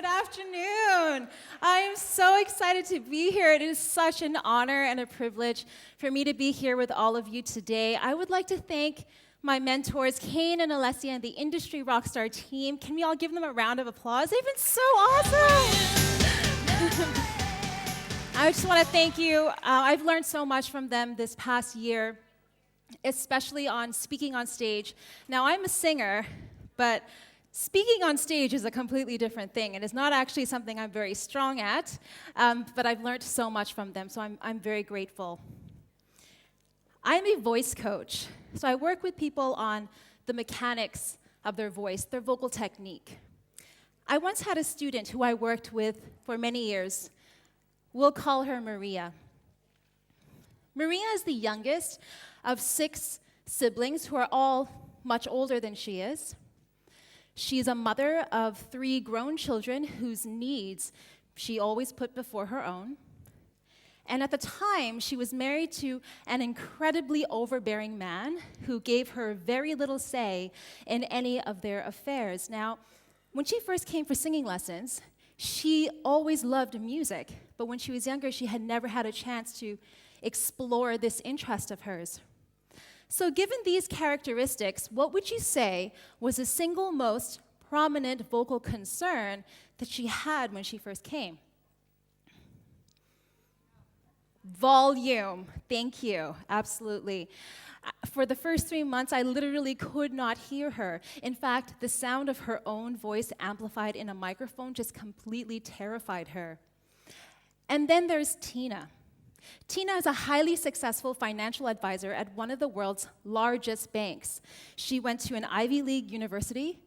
Good afternoon. I am so excited to be here. It is such an honor and a privilege for me to be here with all of you today. I would like to thank my mentors, Kane and Alessia, and the Industry Rockstar team. Can we all give them a round of applause? They've been so awesome. I just want to thank you. I've learned so much from them this past year, especially on speaking on stage. Now, I'm a singer, but speaking on stage is a completely different thing, and it's not actually something I'm very strong at, but I've learned so much from them, so I'm very grateful. I'm a voice coach, so I work with people on the mechanics of their voice, their vocal technique. I once had a student who I worked with for many years. We'll call her Maria. Maria is the youngest of 6 siblings who are all much older than she is. She's a mother of 3 grown children whose needs she always put before her own. And at the time, she was married to an incredibly overbearing man who gave her very little say in any of their affairs. Now, when she first came for singing lessons, she always loved music, but when she was younger, she had never had a chance to explore this interest of hers. So given these characteristics, what would you say was the single most prominent vocal concern that she had when she first came? Volume. Thank you. Absolutely. For the first 3 months, I literally could not hear her. In fact, the sound of her own voice amplified in a microphone just completely terrified her. And then there's Tina. Tina is a highly successful financial advisor at one of the world's largest banks. She went to an Ivy League university.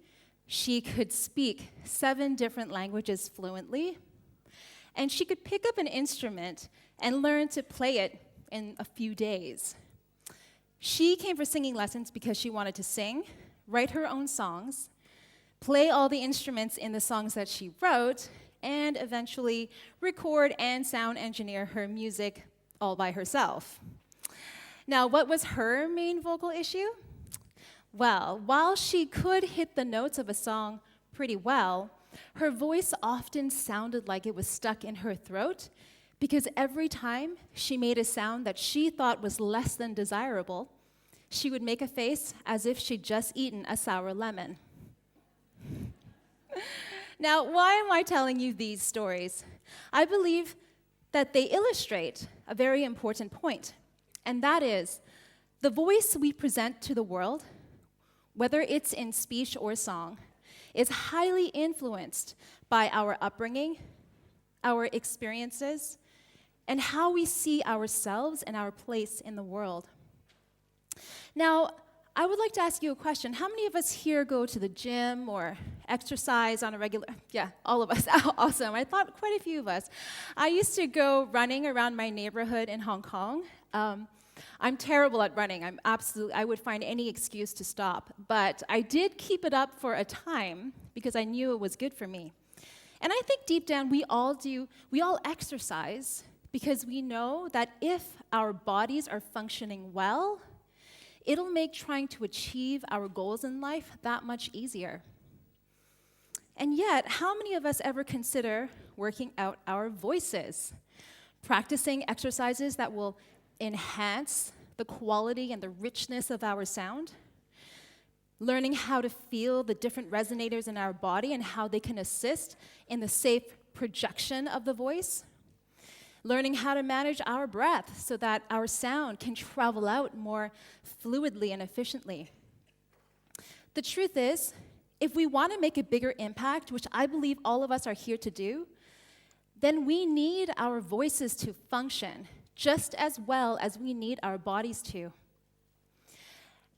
She could speak 7 different languages fluently. And she could pick up an instrument and learn to play it in a few days. She came for singing lessons because she wanted to sing, write her own songs, play all the instruments in the songs that she wrote, and eventually record and sound engineer her music all by herself. Now, what was her main vocal issue? Well, while she could hit the notes of a song pretty well, her voice often sounded like it was stuck in her throat because every time she made a sound that she thought was less than desirable, she would make a face as if she'd just eaten a sour lemon. Now, why am I telling you these stories? I believe that they illustrate a very important point, and that is the voice we present to the world, whether it's in speech or song, is highly influenced by our upbringing, our experiences, and how we see ourselves and our place in the world. Now, I would like to ask you a question. How many of us here go to the gym or exercise on a regular? Yeah, all of us. Awesome. I thought quite a few of us. I used to go running around my neighborhood in Hong Kong. I'm terrible at running. I would find any excuse to stop. But I did keep it up for a time because I knew it was good for me. And I think deep down we all exercise because we know that if our bodies are functioning well, it'll make trying to achieve our goals in life that much easier. And yet, how many of us ever consider working out our voices? Practicing exercises that will enhance the quality and the richness of our sound? Learning how to feel the different resonators in our body and how they can assist in the safe projection of the voice? Learning how to manage our breath so that our sound can travel out more fluidly and efficiently. The truth is, if we want to make a bigger impact, which I believe all of us are here to do, then we need our voices to function just as well as we need our bodies to.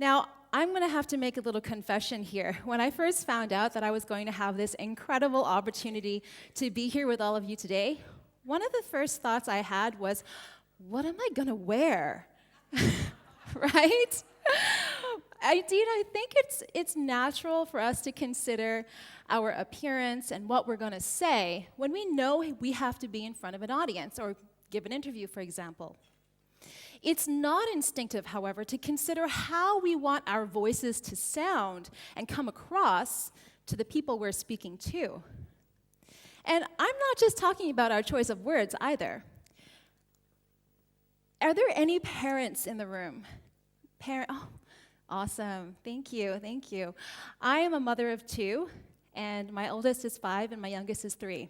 Now, I'm going to have to make a little confession here. When I first found out that I was going to have this incredible opportunity to be here with all of you today, one of the first thoughts I had was, what am I going to wear? Right? I think it's natural for us to consider our appearance and what we're going to say when we know we have to be in front of an audience or give an interview, for example. It's not instinctive, however, to consider how we want our voices to sound and come across to the people we're speaking to. And I'm not just talking about our choice of words either. Are there any parents in the room? Oh, awesome. Thank you, thank you. I am a mother of 2, and my oldest is 5 and my youngest is 3.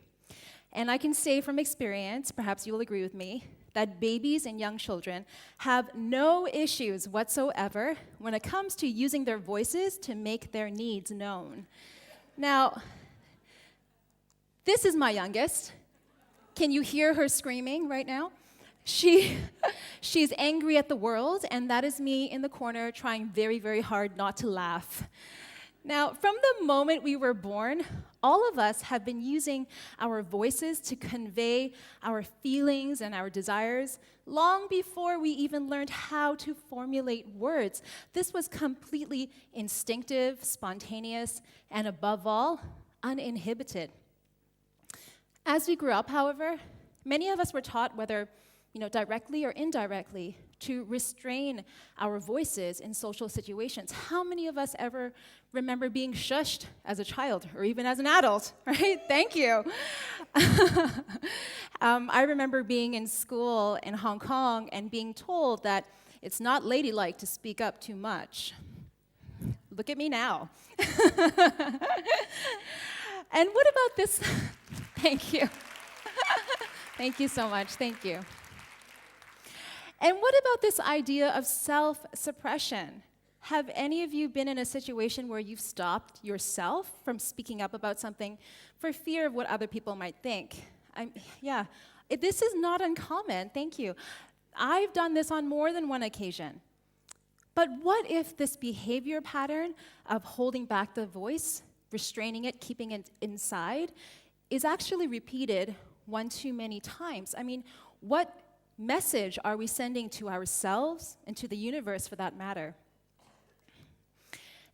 And I can say from experience, perhaps you will agree with me, that babies and young children have no issues whatsoever when it comes to using their voices to make their needs known. Now, this is my youngest. Can you hear her screaming right now? She's angry at the world, and that is me in the corner trying very, very hard not to laugh. Now, from the moment we were born, all of us have been using our voices to convey our feelings and our desires long before we even learned how to formulate words. This was completely instinctive, spontaneous, and above all, uninhibited. As we grew up, however, many of us were taught, whether directly or indirectly, to restrain our voices in social situations. How many of us ever remember being shushed as a child or even as an adult, right? Thank you. I remember being in school in Hong Kong and being told that it's not ladylike to speak up too much. Look at me now. And what about this? Thank you. Thank you so much. Thank you. And what about this idea of self-suppression? Have any of you been in a situation where you've stopped yourself from speaking up about something for fear of what other people might think? This is not uncommon, thank you. I've done this on more than one occasion. But what if this behavior pattern of holding back the voice, restraining it, keeping it inside, is actually repeated one too many times? I mean, what message are we sending to ourselves and to the universe for that matter?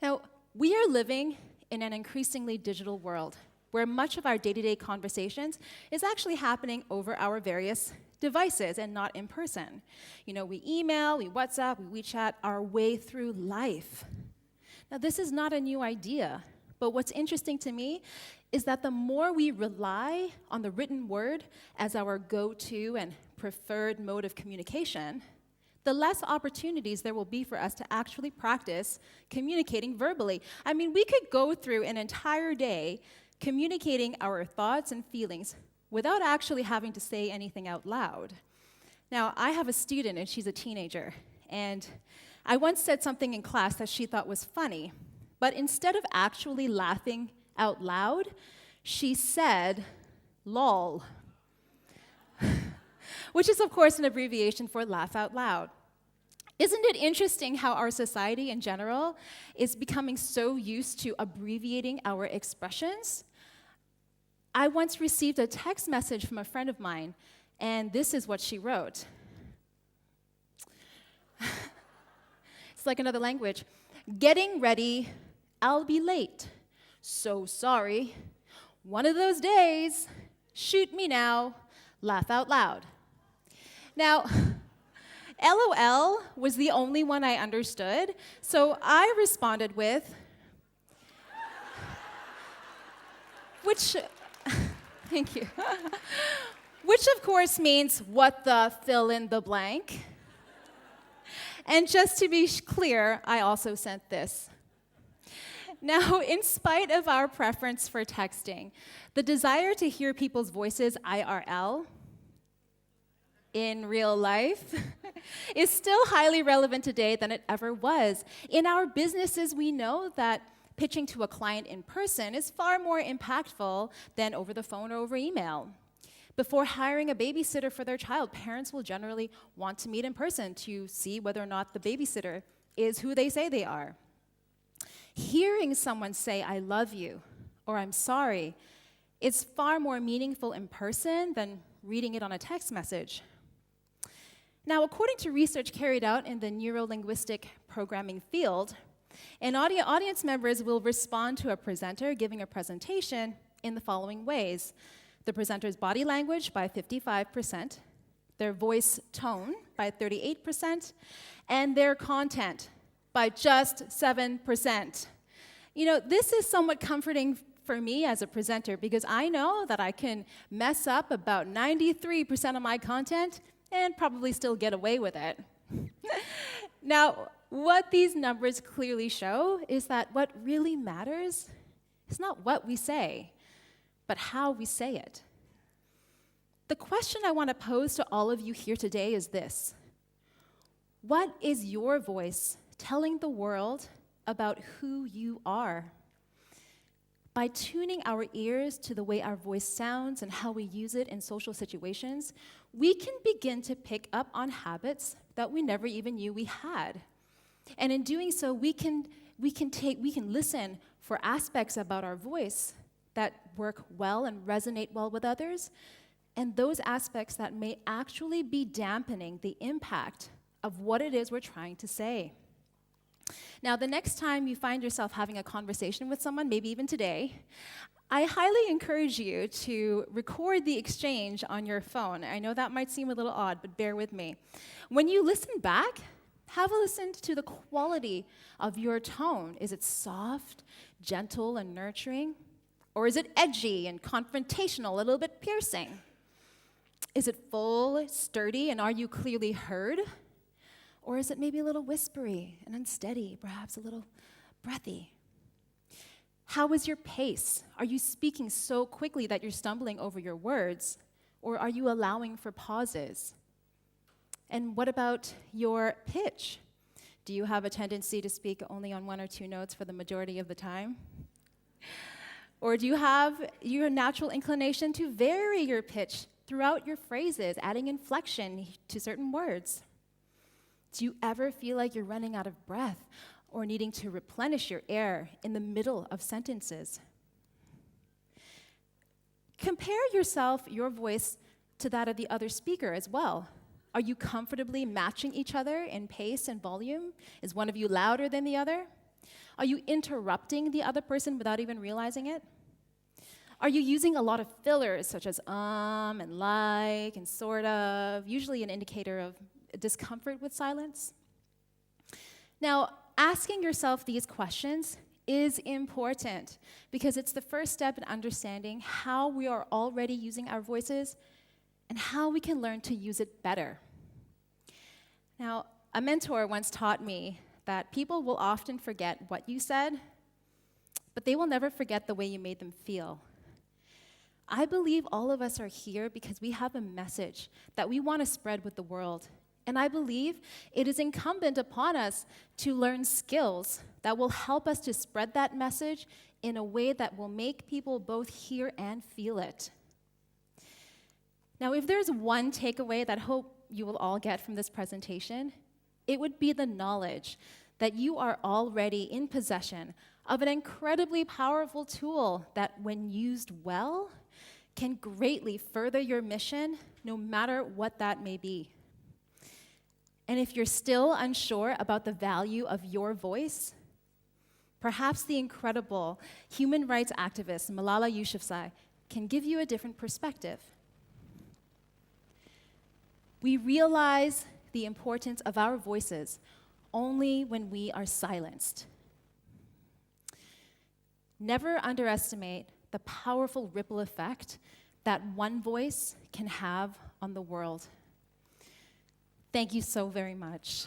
Now, we are living in an increasingly digital world where much of our day-to-day conversations is actually happening over our various devices and not in person. We email, we WhatsApp, we WeChat our way through life. Now, this is not a new idea, but what's interesting to me is that the more we rely on the written word as our go-to and preferred mode of communication, the less opportunities there will be for us to actually practice communicating verbally. I mean, we could go through an entire day communicating our thoughts and feelings without actually having to say anything out loud. Now, I have a student, and she's a teenager, and I once said something in class that she thought was funny, but instead of actually laughing out loud, she said, "lol," which is, of course, an abbreviation for laugh out loud. Isn't it interesting how our society in general is becoming so used to abbreviating our expressions? I once received a text message from a friend of mine, and this is what she wrote. It's like another language. "Getting ready, I'll be late. So sorry. One of those days. Shoot me now. Laugh out loud." Now, LOL was the only one I understood, so I responded with, thank you, which of course means what the fill in the blank. And just to be clear, I also sent this. Now, in spite of our preference for texting, the desire to hear people's voices IRL, in real life, is still highly relevant today than it ever was. In our businesses, we know that pitching to a client in person is far more impactful than over the phone or over email. Before hiring a babysitter for their child, parents will generally want to meet in person to see whether or not the babysitter is who they say they are. Hearing someone say, "I love you," or "I'm sorry," is far more meaningful in person than reading it on a text message. Now, according to research carried out in the neuro-linguistic programming field, audience members will respond to a presenter giving a presentation in the following ways: the presenter's body language by 55%, their voice tone by 38%, and their content by just 7%. This is somewhat comforting for me as a presenter because I know that I can mess up about 93% of my content and probably still get away with it. Now, what these numbers clearly show is that what really matters is not what we say, but how we say it. The question I want to pose to all of you here today is this: what is your voice telling the world about who you are? By tuning our ears to the way our voice sounds and how we use it in social situations, we can begin to pick up on habits that we never even knew we had. And in doing so, we can listen for aspects about our voice that work well and resonate well with others, and those aspects that may actually be dampening the impact of what it is we're trying to say. Now, the next time you find yourself having a conversation with someone, maybe even today, I highly encourage you to record the exchange on your phone. I know that might seem a little odd, but bear with me. When you listen back, have a listen to the quality of your tone. Is it soft, gentle, and nurturing? Or is it edgy and confrontational, a little bit piercing? Is it full, sturdy, and are you clearly heard? Or is it maybe a little whispery and unsteady, perhaps a little breathy? How is your pace? Are you speaking so quickly that you're stumbling over your words? Or are you allowing for pauses? And what about your pitch? Do you have a tendency to speak only on one or two notes for the majority of the time? Or do you have your natural inclination to vary your pitch throughout your phrases, adding inflection to certain words? Do you ever feel like you're running out of breath or needing to replenish your air in the middle of sentences? Compare yourself, your voice, to that of the other speaker as well. Are you comfortably matching each other in pace and volume? Is one of you louder than the other? Are you interrupting the other person without even realizing it? Are you using a lot of fillers such as and like and sort of, usually an indicator of discomfort with silence? Now, asking yourself these questions is important because it's the first step in understanding how we are already using our voices and how we can learn to use it better. Now, a mentor once taught me that people will often forget what you said, but they will never forget the way you made them feel. I believe all of us are here because we have a message that we want to spread with the world. And I believe it is incumbent upon us to learn skills that will help us to spread that message in a way that will make people both hear and feel it. Now, if there's one takeaway that I hope you will all get from this presentation, it would be the knowledge that you are already in possession of an incredibly powerful tool that, when used well, can greatly further your mission, no matter what that may be. And if you're still unsure about the value of your voice, perhaps the incredible human rights activist Malala Yousufzai can give you a different perspective. We realize the importance of our voices only when we are silenced. Never underestimate the powerful ripple effect that one voice can have on the world. Thank you so very much.